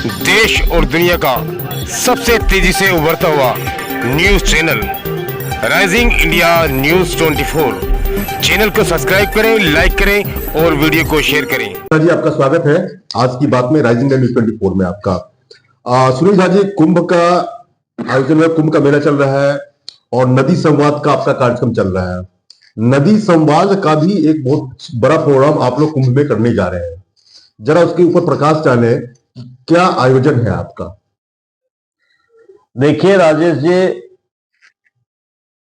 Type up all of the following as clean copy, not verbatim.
देश और दुनिया का सबसे तेजी से उभरता हुआ news channel rising India news 24 channel को सब्सक्राइब करें, लाइक करें और वीडियो को शेयर करें। जी, आपका स्वागत है आज की बात में राइजिंग इंडिया न्यूज 24 में। आपका सुनील झा जी, कुंभ का आयोजन है, कुंभ का मेला चल रहा है और नदी संवाद का आपका कार्यक्रम चल रहा है। नदी संवाद का भी एक बहुत बड़ा प्रोग्राम आप लोग कुंभ में करने जा रहे हैं, जरा उसके ऊपर प्रकाश डालें, क्या आयोजन है आपका? देखिए राजेश जी,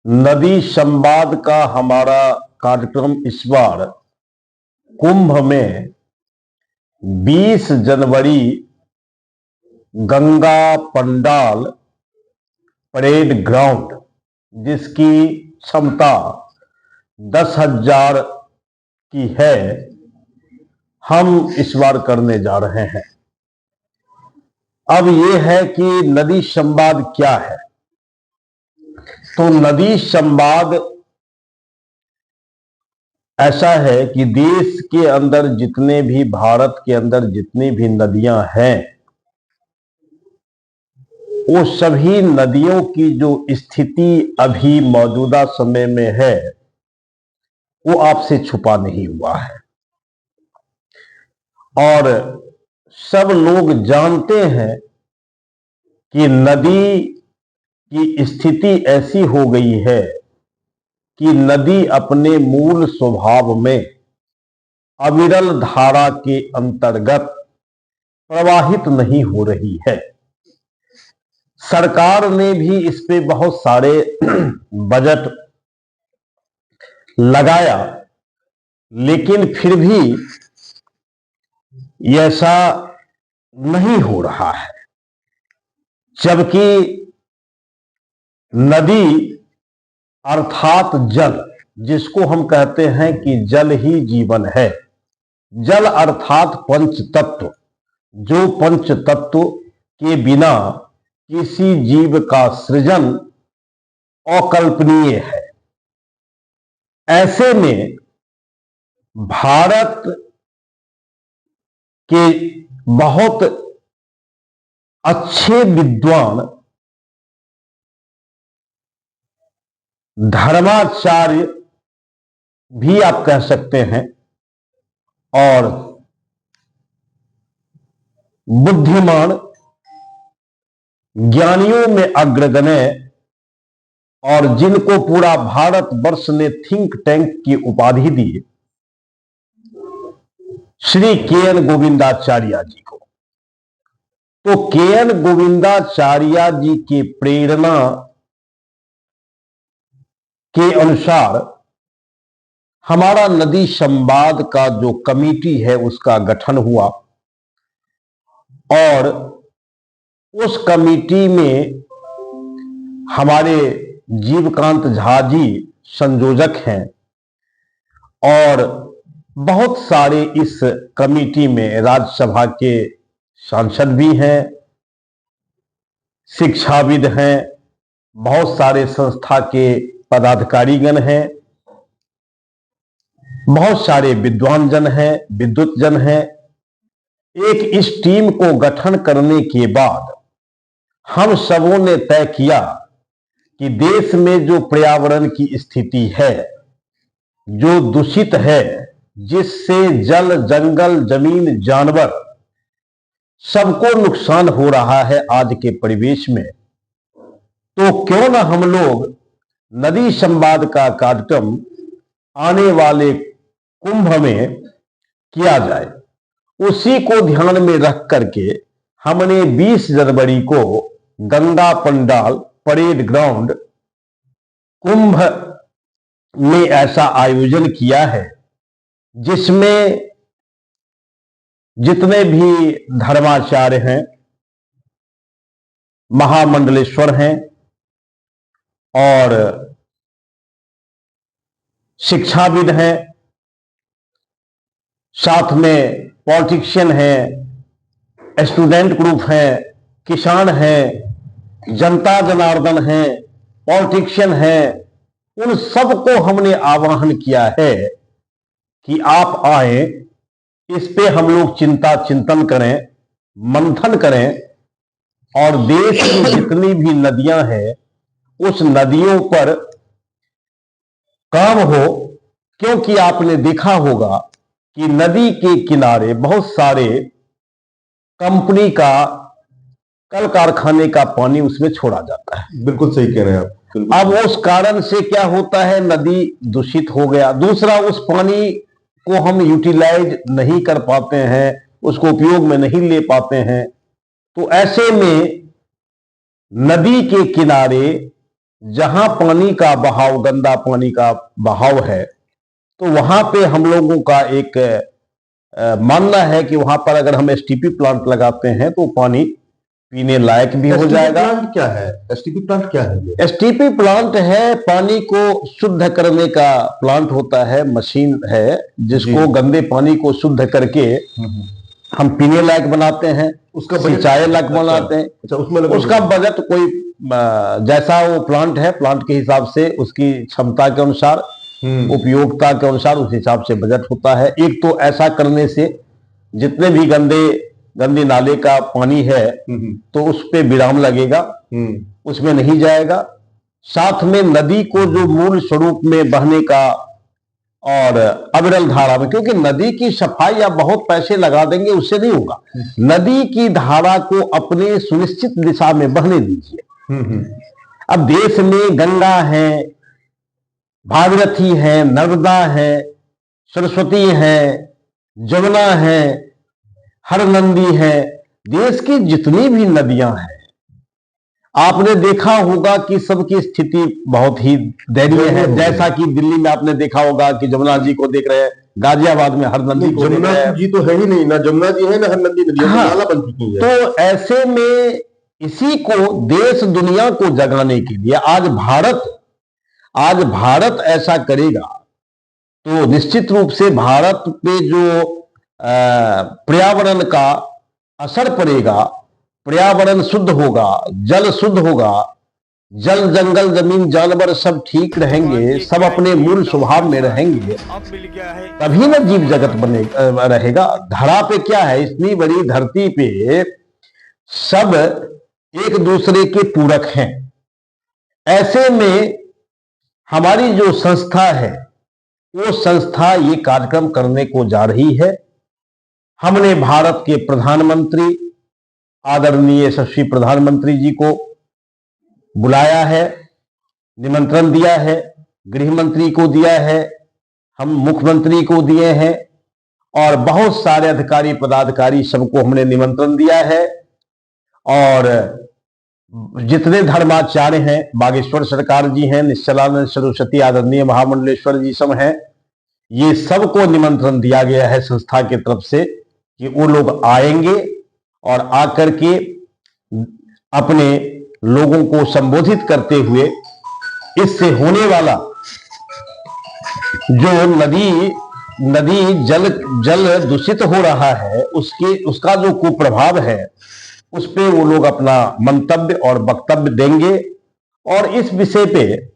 नदी संवाद का हमारा कार्यक्रम इस बार कुंभ में 20 जनवरी गंगा पंडाल परेड ग्राउंड, जिसकी क्षमता 10,000 की है, हम इस बार करने जा रहे हैं। अब यह है कि नदी संवाद क्या है। तो नदी संवाद ऐसा है कि देश के अंदर जितने भी, भारत के अंदर जितनी भी नदियां हैं, वो सभी नदियों की जो स्थिति अभी मौजूदा समय में है, वो आपसे छुपा नहीं हुआ है और सब लोग जानते हैं कि नदी की स्थिति ऐसी हो गई है कि नदी अपने मूल स्वभाव में अविरल धारा के अंतर्गत प्रवाहित नहीं हो रही है। सरकार ने भी इस पे बहुत सारे बजट लगाया, लेकिन फिर भी ऐसा नहीं हो रहा है, जबकि नदी अर्थात जल, जिसको हम कहते हैं कि जल ही जीवन है, जल अर्थात पंच तत्व, जो पंच तत्व के बिना किसी जीव का सृजन अकल्पनीय है। ऐसे में भारत के बहुत अच्छे विद्वान धर्माचार्य भी आप कह सकते हैं और बुद्धिमान ज्ञानियों में अग्रगण्य और जिनको पूरा भारत वर्ष ने थिंक टैंक की उपाधि दी, श्री के.एन. गोविंदाचार्य जी को। तो के.एन. गोविंदाचार्य जी की प्रेरणा के अनुसार हमारा नदी संवाद का जो कमेटी है उसका गठन हुआ और उस कमेटी में हमारे जीवकांत झा जी संयोजक हैं और बहुत सारे इस कमेटी में राज्यसभा के सांसद भी हैं, शिक्षाविद हैं, बहुत सारे संस्था के पदाधिकारीगण हैं, बहुत सारे विद्वान जन हैं, विद्वत जन हैं। एक इस टीम को गठन करने के बाद हम सबों ने तय किया कि देश में जो पर्यावरण की स्थिति है, जो दूषित है, जिससे जल, जंगल, जमीन, जानवर सबको नुकसान हो रहा है आज के परिवेश में, तो क्यों ना हम लोग नदी संवाद का कार्यक्रम आने वाले कुंभ में किया जाए। उसी को ध्यान में रख करके हमने 20 जनवरी को गंगा पंडाल परेड ग्राउंड कुंभ में ऐसा आयोजन किया है, जिसमें जितने भी धर्माचार्य हैं, महामंडलेश्वर हैं और शिक्षाविद हैं, साथ में पॉलिटिशियन हैं, स्टूडेंट ग्रुप हैं, किसान हैं, जनता जनार्दन हैं, पॉलिटिशियन हैं, उन सबको हमने आह्वान किया है कि आप आए, इस पे हम लोग चिंतन करें, मंथन करें और देश की जितनी भी नदियां हैं उस नदियों पर काम हो, क्योंकि आपने देखा होगा कि नदी के किनारे बहुत सारे कंपनी का, कल कारखाने का पानी उसमें छोड़ा जाता है। बिल्कुल सही कह रहे हैं आप, बिल्कुल। अब उस कारण से क्या होता है, नदी दूषित हो गया। दूसरा, उस पानी को हम यूटिलाइज नहीं कर पाते हैं, उसको उपयोग में नहीं ले पाते हैं। तो ऐसे में नदी के किनारे जहां पानी का बहाव, गंदा पानी का बहाव है, तो वहां पे हम लोगों का एक मानना है कि वहां पर अगर हम एसटीपी प्लांट लगाते हैं तो पानी पीने लायक भी हो जाएगा। प्लांट क्या है? एसटीपी प्लांट क्या है? एसटीपी प्लांट है पानी को शुद्ध करने का प्लांट होता है, मशीन है जिसको गंदे पानी को शुद्ध करके हम पीने लायक बनाते हैं, उसका सिंचाई लायक बनाते हैं। अच्छा, उसमें उसका बजट कोई जैसा वो प्लांट है, प्लांट के हिसाब से उसकी क्षमता के अनुसार, उपयोगिता के अनुसार उस हिसाब से बजट होता है। एक तो ऐसा करने से जितने भी गंदे नाले का पानी है तो उस पे विराम लगेगा, उसमें नहीं जाएगा। साथ में नदी को जो मूल स्वरूप में बहने का और अविरल धारा में, क्योंकि नदी की सफाई आप बहुत पैसे लगा देंगे उससे नहीं होगा, नदी की धारा को अपने सुनिश्चित दिशा में बहने दीजिए। अब देश में गंगा है, भागीरथी है, नर्मदा है, सरस्वती है, जमुना है, हरनंदी है, देश की जितनी भी नदियां हैं, आपने देखा होगा कि सबकी स्थिति बहुत ही दयनीय है। जैसा कि दिल्ली में आपने देखा होगा कि जमुना जी को देख रहे हैं, गाजियाबाद में हरनंदी को देख रहे हैं। जी तो है ही नहीं, ना जमुना जी है ना हरनंदी नदी, नाला बन चुकी है। तो ऐसे में इसी को देश दुनिया को जगाने के लिए आज भारत ऐसा करेगा तो निश्चित रूप से भारत पे जो पर्यावरण का असर पड़ेगा, पर्यावरण शुद्ध होगा, जल शुद्ध होगा, जल जंगल जमीन जानवर सब ठीक रहेंगे, सब अपने मूल स्वभाव में रहेंगे, तभी ना जीव जगत बने रहेगा। धरा पे क्या है, इतनी बड़ी धरती पे सब एक दूसरे के पूरक हैं। ऐसे में हमारी जो संस्था है वो संस्था ये कार्यक्रम करने को जा रही है। हमने भारत के प्रधानमंत्री आदरणीय यशस्वी प्रधानमंत्री जी को बुलाया है, निमंत्रण दिया है, गृह मंत्री को दिया है, हम मुख्यमंत्री को दिए हैं और बहुत सारे अधिकारी पदाधिकारी सबको हमने निमंत्रण दिया है। और जितने धर्माचार्य हैं, बागेश्वर सरकार जी हैं, निश्चलानंद सरस्वती आदरणीय महामंडलेश्वर जी सब हैं, ये सबको निमंत्रण दिया गया है संस्था की तरफ से कि वो लोग आएंगे और आकर के अपने लोगों को संबोधित करते हुए इससे होने वाला जो नदी जल दूषित हो रहा है उसका जो कुप्रभाव है उस पे वो लोग अपना मंतव्य और वक्तव्य देंगे और इस विषय पे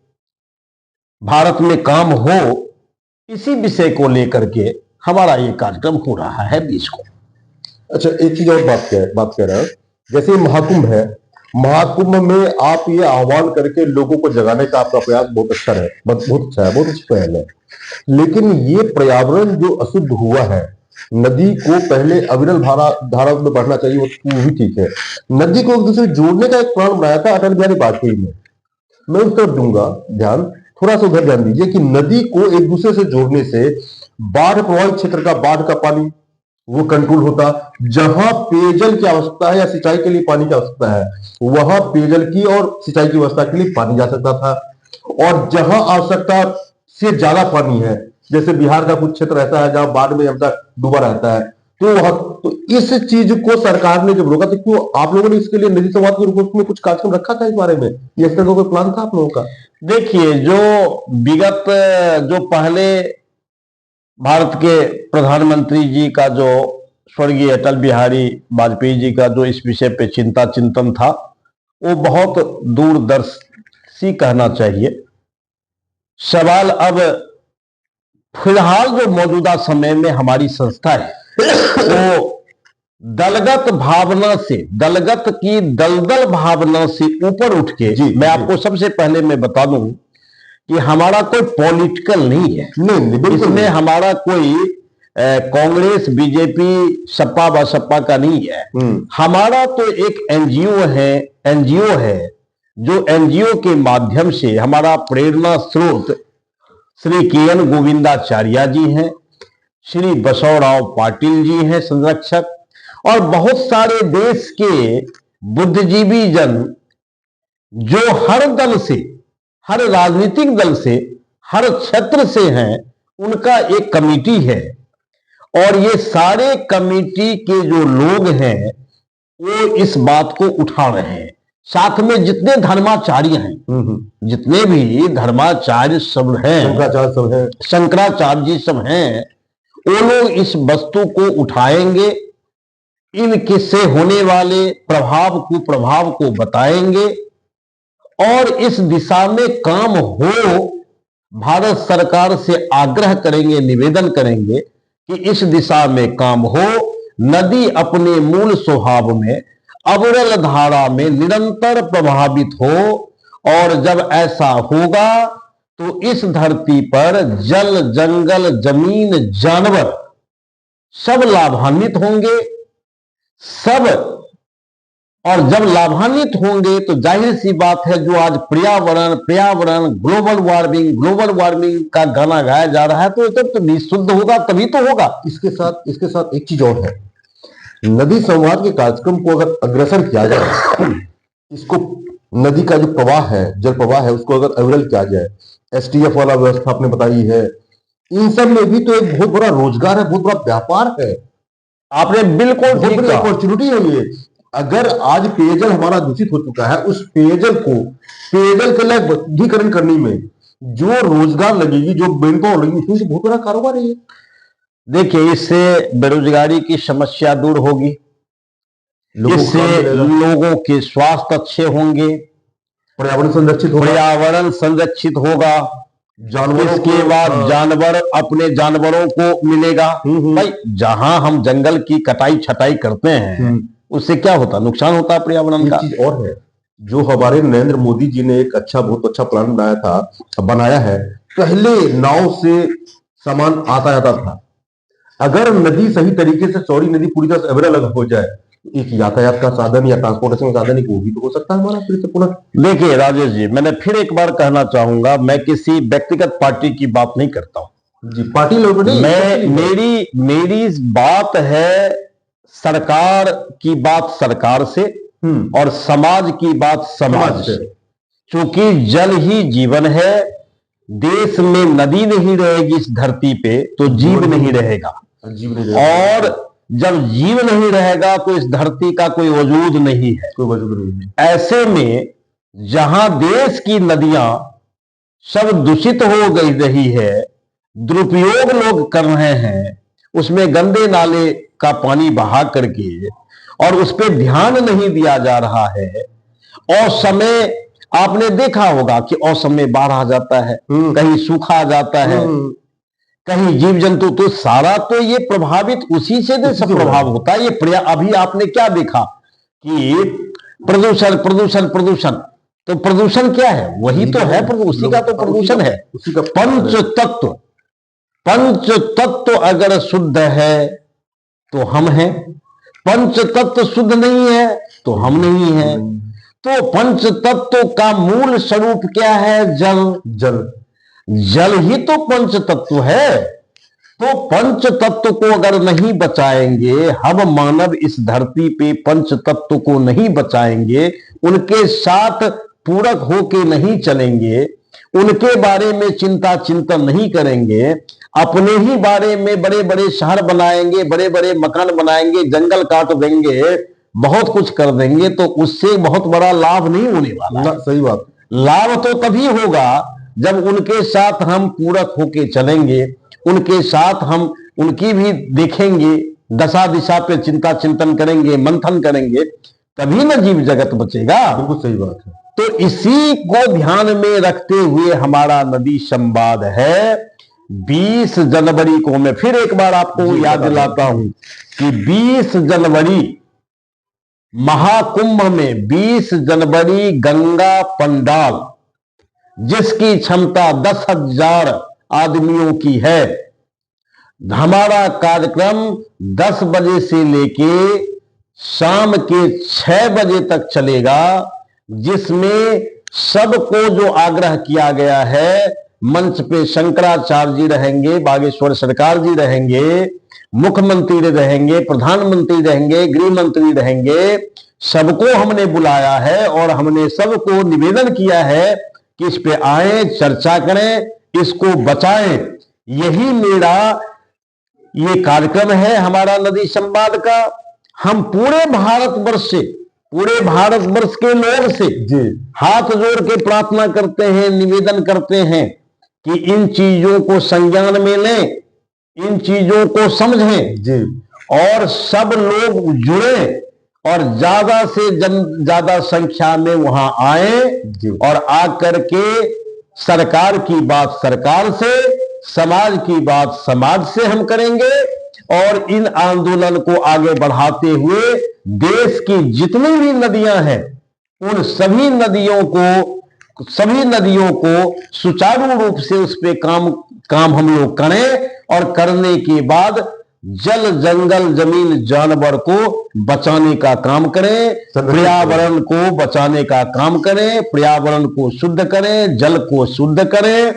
भारत में काम हो, इसी विषय को लेकर के हमारा ये कार्यक्रम हो रहा है 20 को। अच्छा, एक चीज और बात कह रहा हूं, जैसे महाकुंभ है, महाकुंभ में आप ये आह्वान करके लोगों को जगाने का आपका प्रयास बहुत अच्छा है, बहुत अच्छा है, बहुत अच्छी पहल है। लेकिन ये पर्यावरण जो अशुद्ध हुआ है, नदी को पहले अविरल धारा में बढ़ना चाहिए, वो भी ठीक है। नदी को एक दूसरे जोड़ने का एक प्लान बनाया था अटल बिहारी वाजपेयी ने, मैं उस तरफ दूंगा ध्यान, थोड़ा सा उधर ध्यान दीजिए कि नदी को एक दूसरे से जोड़ने से बाढ़ प्रभावित क्षेत्र का बाढ़ का पानी वो कंट्रोल होता, जहां पेयजल की आवश्यकता है या सिंचाई के लिए पानी की आवश्यकता है वहां पेयजल की और सिंचाई की व्यवस्था के लिए पानी जा सकता था। और जहां आवश्यकता से ज्यादा पानी है, जैसे बिहार का कुछ क्षेत्र रहता है जहां बाढ़ में डूबा रहता है, तो इस चीज को सरकार ने जब रोका तो क्यों आप लोगों ने इसके लिए नदी संवाद के रूप में कुछ कार्यक्रम रखा था इस बारे में, ये इस तरह का कोई प्लान था आप लोगों का? देखिए, जो पहले भारत के प्रधानमंत्री जी का जो स्वर्गीय अटल बिहारी वाजपेयी जी का जो इस विषय पे चिंतन था वो बहुत दूरदर्शी कहना चाहिए। सवाल अब फिलहाल जो मौजूदा समय में हमारी संस्था है वो दलगत भावना से, दलगत की दलदल भावना से ऊपर उठ के, मैं आपको सबसे पहले मैं बता दूं कि हमारा कोई पॉलिटिकल नहीं है, नहीं, इसमें हमारा कोई कांग्रेस बीजेपी सपा बसपा का नहीं है। हमारा तो एक एनजीओ है जो एनजीओ के माध्यम से हमारा प्रेरणा स्रोत श्री के.एन. गोविंदाचार्य जी हैं, श्री बसवराव पाटिल जी हैं संरक्षक, और बहुत सारे देश के बुद्धिजीवी जन जो हर दल से, हर राजनीतिक दल से, हर क्षेत्र से हैं, उनका एक कमेटी है। और ये सारे कमेटी के जो लोग हैं वो इस बात को उठा रहे हैं। साथ में जितने धर्माचार्य हैं, जितने भी धर्माचार्य सब हैं, शंकराचार्य जी सब हैं, वो लोग इस वस्तु को उठाएंगे, इनके से होने वाले प्रभाव को बताएंगे और इस दिशा में काम हो, भारत सरकार से आग्रह करेंगे, निवेदन करेंगे कि इस दिशा में काम हो। नदी अपने मूल स्वभाव में अविरल धारा में निरंतर प्रभावित हो, और जब ऐसा होगा तो इस धरती पर जल, जंगल, जमीन, जानवर सब लाभान्वित होंगे, सब। और जब लाभान्वित होंगे तो जाहिर सी बात है, जो आज पर्यावरण ग्लोबल वार्मिंग का गाना गाया जा रहा है, तो जब तो निःशुद्ध होगा तभी तो होगा। इसके साथ एक चीज और है, नदी संवाद के कार्यक्रम को अगर अग्रसर किया जाए, इसको नदी का जो प्रवाह है, जल प्रवाह है, उसको अगर अविरल किया जाए, एसटीएफ वाला व्यवस्था आपने बताई है, इन सब में भी तो एक बहुत बड़ा रोजगार है, बहुत बड़ा व्यापार है। आपने बिल्कुल ठीक कहा, अपॉर्चुनिटी है ये। अगर आज पेयजल हमारा दूषित हो चुका है, उस पेयजल को पेयजल के लायक शुद्धिकरण करने में जो रोजगार लगेगी, जो मैन पावर लगेगी, उसमें बहुत बड़ा कारोबार है ये। देखिए, इससे बेरोजगारी की समस्या दूर होगी, इससे लोगों के स्वास्थ्य अच्छे होंगे, पर्यावरण संरक्षित होगा, इसके बाद जानवर अपने जानवरों को मिलेगा। भाई, जहां हम जंगल की कटाई छटाई करते हैं, उससे क्या होता, नुकसान होता है पर्यावरण का। चीज और है, जो हमारे नरेंद्र मोदी जी ने एक बहुत अच्छा प्लान बनाया है। पहले नाव से सामान आता जाता था, अगर नदी सही तरीके से, चौड़ी नदी पूरी तरह से अवेलेबल हो जाए, एक यातायात का साधन या ट्रांसपोर्टेशन का साधन वो भी तो हो सकता है हमारा फिर से पुनः। देखिए राजेश जी, मैंने फिर एक बार कहना चाहूंगा, मैं किसी व्यक्तिगत पार्टी की बात नहीं करता हूं जी, पार्टी लोग नहीं, मेरी बात है सरकार की बात सरकार से और समाज की बात समाज से। क्योंकि जल ही जीवन है, देश में नदी नहीं रहेगी इस धरती पे तो जीव नहीं रहेगा, और जब जीव नहीं रहेगा तो इस धरती का कोई वजूद नहीं है। ऐसे में जहां देश की नदियां सब दूषित हो गई रही है, दुरुपयोग लोग कर रहे हैं, उसमें गंदे नाले का पानी बहा करके, और उस पर ध्यान नहीं दिया जा रहा है। और समय आपने देखा होगा कि असमय बाढ़ आ जाता है, कहीं सूखा आ जाता है, कहीं जीव जंतु, तो सारा तो ये प्रभावित उसी से सब प्रभाव होता है। ये अभी आपने क्या देखा कि प्रदूषण प्रदूषण प्रदूषण, तो प्रदूषण क्या है, वही तो है, उसी का तो प्रदूषण है। पंच तत्व अगर शुद्ध है तो हम हैं, पंच तत्व शुद्ध नहीं है तो हम नहीं है। तो पंच तत्व का मूल स्वरूप क्या है, जल ही तो पंच तत्व है। तो पंच तत्व को अगर नहीं बचाएंगे, हम मानव इस धरती पे पंच तत्व को नहीं बचाएंगे, उनके साथ पूरक होके नहीं चलेंगे, उनके बारे में चिंतन नहीं करेंगे, अपने ही बारे में बड़े बड़े शहर बनाएंगे, बड़े बड़े मकान बनाएंगे, जंगल काट देंगे, बहुत कुछ कर देंगे, तो उससे बहुत बड़ा लाभ नहीं होने वाला। सही बात। लाभ तो तभी होगा जब उनके साथ हम पूरक होके चलेंगे, उनके साथ हम उनकी भी देखेंगे, दशा दिशा पे चिंतन करेंगे, मंथन करेंगे, तभी ना जीव जगत बचेगा। बिल्कुल सही बात है। तो इसी को ध्यान में रखते हुए हमारा नदी संवाद है 20 जनवरी को, मैं फिर एक बार आपको याद दिलाता हूं कि 20 जनवरी महाकुंभ में 20 जनवरी गंगा पंडाल जिसकी क्षमता 10,000 आदमियों की है, हमारा कार्यक्रम 10 बजे से लेके शाम के 6 बजे तक चलेगा, जिसमें सबको जो आग्रह किया गया है, मंच पे शंकराचार्य जी रहेंगे, बागेश्वर सरकार जी रहेंगे, मुख्यमंत्री रहेंगे, प्रधानमंत्री रहेंगे, गृह मंत्री रहेंगे, सबको हमने बुलाया है और हमने सबको निवेदन किया है कि इस पे आए, चर्चा करें, इसको बचाएं। यही मेरा ये कार्यक्रम है हमारा नदी संवाद का। हम पूरे भारतवर्ष से, पूरे भारतवर्ष के लोग से जी हाथ जोड़ के प्रार्थना करते हैं, निवेदन करते हैं कि इन चीजों को संज्ञान में लें, इन चीजों को समझें जी और सब लोग जुड़े और ज्यादा से ज्यादा संख्या में वहां आए जी। और आकर के सरकार की बात सरकार से, समाज की बात समाज से हम करेंगे और इन आंदोलन को आगे बढ़ाते हुए देश की जितनी भी नदियां हैं उन सभी नदियों को सुचारू रूप से उस पे काम हम लोग करें और करने के बाद जल, जंगल, जमीन, जानवर को बचाने का काम करें, पर्यावरण को बचाने का काम करें, पर्यावरण को शुद्ध करें, जल को शुद्ध करें,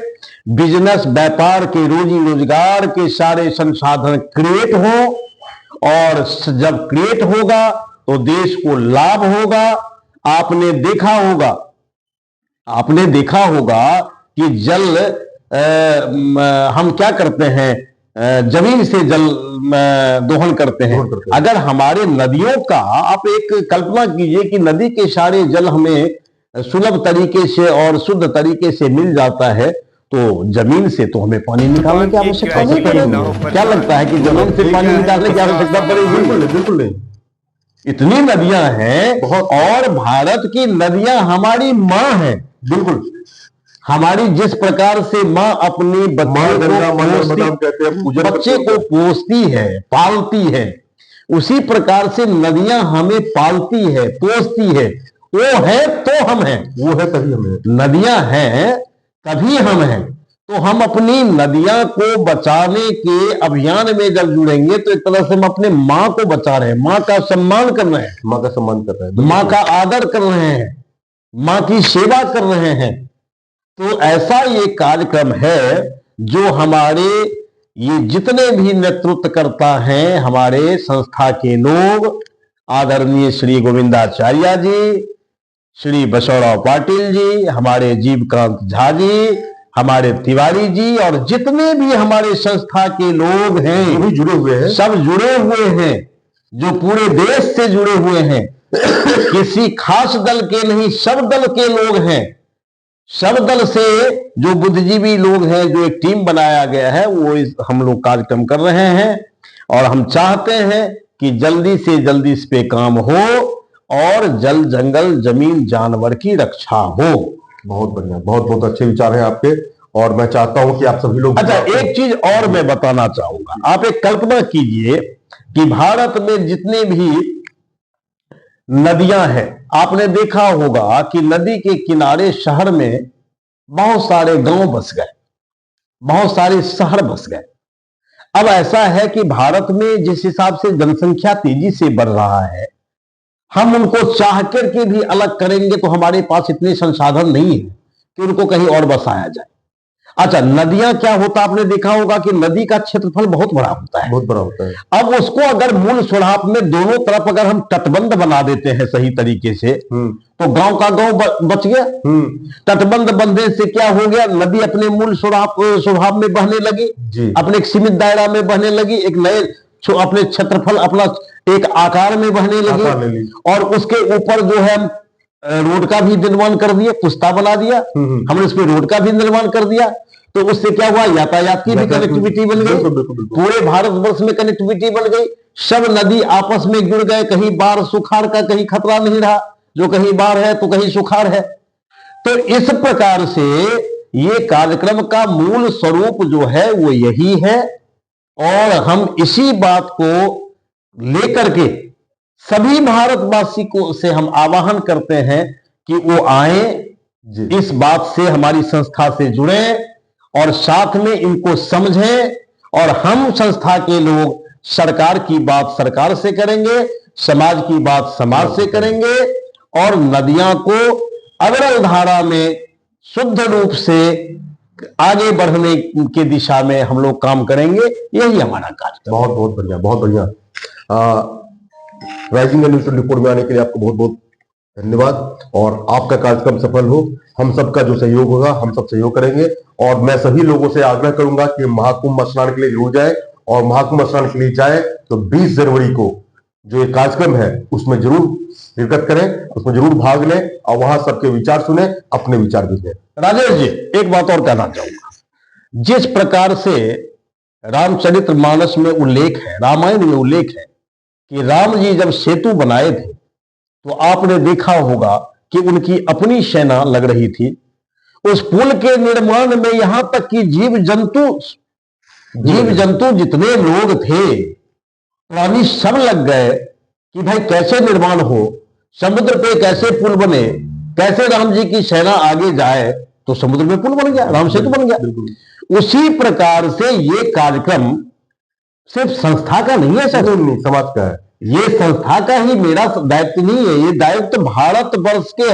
बिजनेस, व्यापार के, रोजी रोजगार के सारे संसाधन क्रिएट हो और जब क्रिएट होगा तो देश को लाभ होगा। आपने देखा होगा कि जल हम क्या करते हैं, जमीन से जल दोहन करते हैं। अगर हमारे नदियों का, आप एक कल्पना कीजिए कि नदी के सारे जल हमें सुलभ तरीके से और शुद्ध तरीके से मिल जाता है, तो जमीन से तो हमें पानी निकालने की आवश्यकता नहीं पड़ेगी। क्या लगता है कि जमीन से पानी निकालने की आवश्यकता पड़ेगी? बिल्कुल नहीं। इतनी नदियां हैं और भारत की नदियां हमारी माँ हैं। बिल्कुल, हमारी जिस प्रकार से माँ अपने बच्चे को पोसती है, पालती है, उसी प्रकार से नदियां हमें पालती है, पोसती है। वो है तो हम हैं, वो है तभी हम हैं। नदियां हैं तभी हम हैं। तो हम अपनी नदियां को बचाने के अभियान में जब जुड़ेंगे तो एक तरह से हम अपने माँ को बचा रहे हैं, माँ का सम्मान कर रहे हैं, माँ का सम्मान कर रहे हैं, माँ का आदर कर रहे हैं, माँ की सेवा कर रहे हैं। तो ऐसा ये कार्यक्रम है जो हमारे ये जितने भी नेतृत्व करता हैं, हमारे संस्था के लोग, आदरणीय श्री गोविंदाचार्य जी, श्री बसवराव पाटिल जी, हमारे जीवकांत झा जी, हमारे तिवारी जी और जितने भी हमारे संस्था के लोग हैं, भी जुड़े हुए हैं, सब जुड़े हुए हैं, जो पूरे देश से जुड़े हुए हैं। किसी खास दल के नहीं, सब दल के लोग हैं। सब दल से जो बुद्धिजीवी लोग हैं, जो एक टीम बनाया गया है, वो हम लोग कार्यक्रम कर रहे हैं और हम चाहते हैं कि जल्दी से जल्दी इस पे काम हो और जल, जंगल, जमीन, जानवर की रक्षा हो। बहुत बढ़िया, बहुत बहुत अच्छे विचार हैं आपके और मैं चाहता हूं कि आप सभी लोग। अच्छा, एक चीज और मैं बताना चाहूंगा। आप एक कल्पना कीजिए कि भारत में जितने भी नदियां हैं, आपने देखा होगा कि नदी के किनारे शहर में बहुत सारे गांव बस गए, बहुत सारे शहर बस गए। अब ऐसा है कि भारत में जिस हिसाब से जनसंख्या तेजी से बढ़ रहा है, हम उनको चाह करके भी अलग करेंगे तो हमारे पास इतने संसाधन नहीं है कि उनको कहीं और बसाया जाए। अच्छा, नदियां क्या होता है, आपने देखा होगा कि नदी का क्षेत्रफल बहुत बड़ा होता है, बहुत बड़ा होता है। अब उसको अगर मूल स्वरूप में दोनों तरफ अगर हम तटबंध बना देते हैं सही तरीके से, तो गांव का गांव बच गया। तटबंध बनने से क्या हो गया, नदी अपने मूल स्वभाव में बहने लगी, अपने एक सीमित दायरा में बहने लगी, एक नए अपने क्षेत्रफल, अपना एक आकार में बहने लगी और उसके ऊपर जो है रोड का भी निर्माण कर दिया, पुस्ता बना दिया, हमने उस पर रोड का भी निर्माण कर दिया। तो उससे क्या हुआ, यातायात की भी कनेक्टिविटी बन गई, पूरे भारतवर्ष में कनेक्टिविटी बन गई, सब नदी आपस में जुड़ गए, कहीं बाढ़ सुखाड़ का कहीं खतरा नहीं रहा, जो कहीं बाढ़ है तो कहीं सुखाड़ है। तो इस प्रकार से ये कार्यक्रम का मूल स्वरूप जो है वो यही है, और हम इसी बात को लेकर के सभी भारतवासी को से हम आह्वान करते हैं कि वो आए, इस बात से हमारी संस्था से जुड़े और साथ में इनको समझें। और हम संस्था के लोग सरकार की बात सरकार से करेंगे, समाज की बात समाज से करेंगे, और नदियां को अविरल धारा में शुद्ध रूप से आगे बढ़ने की दिशा में हम लोग काम करेंगे। यही हमारा कार्य। बहुत बहुत बढ़िया, बहुत बढ़िया। राइजिंग न्यूज़ 24 में आने के लिए आपको बहुत बहुत धन्यवाद, और आपका कार्यक्रम सफल हो। हम सबका जो सहयोग होगा हम सब सहयोग करेंगे, और मैं सभी लोगों से आग्रह करूंगा कि महाकुंभ स्नान के लिए जरूर जाए, और महाकुंभ स्नान के लिए जाए तो 20 जनवरी को जो ये कार्यक्रम है उसमें जरूर शिरकत करें, उसमें जरूर भाग लें, और वहां सबके विचार सुने, अपने विचार भी दें। राजेश जी, एक बात और कहना चाहूंगा। जिस प्रकार से रामचरितमानस में उल्लेख है, रामायण में उल्लेख है कि राम जी जब सेतु बनाए थे तो आपने देखा होगा कि उनकी अपनी सेना लग रही थी। उस पुल के निर्माण में यहां तक कि जीव जंतु जितने लोग थे, प्राणी सब लग गए कि भाई कैसे निर्माण हो, समुद्र पे कैसे पुल बने, कैसे राम जी की सेना आगे जाए। तो समुद्र में पुल बन गया, राम सेतु बन गया। उसी प्रकार से ये कार्यक्रम सिर्फ संस्था का नहीं है, नहीं, समाज का है। ये संस्था का ही मेरा दायित्व नहीं है, ये दायित्व भारतवर्ष के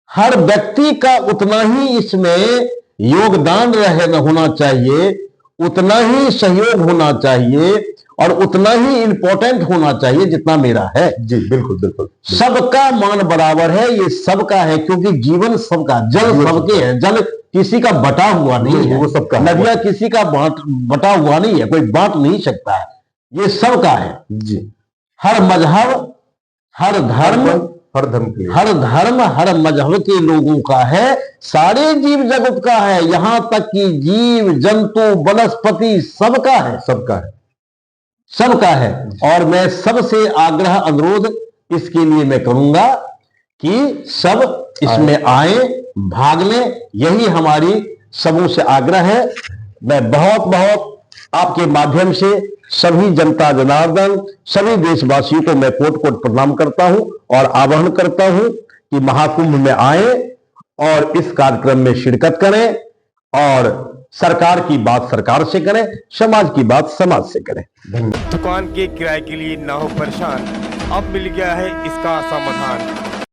हर व्यक्ति का उतना ही इसमें योगदान होना चाहिए, उतना ही सहयोग होना चाहिए, और उतना ही इंपॉर्टेंट होना चाहिए जितना मेरा है। जी बिल्कुल बिल्कुल। सबका मान बराबर है, ये सबका है, क्योंकि जीवन सबका, जल सबके है। जल किसी का बटा हुआ नहीं है, वो सबका। नदियां किसी का बटा हुआ नहीं है, कोई बांट नहीं सकता है, ये सबका है जी। हर मजहब, हर धर्म, हर धर्म के लिए, हर धर्म, हर मजहब के लोगों का है, सारे जीव जगत का है, यहां तक कि जीव जंतु वनस्पति सबका है, सबका है, सबका है। और मैं सबसे आग्रह अनुरोध इसके लिए मैं करूंगा कि सब इसमें आए, भाग लें, यही हमारी सबों से आग्रह है। मैं बहुत बहुत आपके माध्यम से सभी जनता जनार्दन, सभी देशवासियों को मैं कोट कोट प्रणाम करता हूं और आह्वान करता हूं कि महाकुंभ में आए और इस कार्यक्रम में शिरकत करें, और सरकार की बात सरकार से करें, समाज की बात समाज से करें। दुकान के किराए के लिए ना हो परेशान, अब मिल गया है इसका समाधान।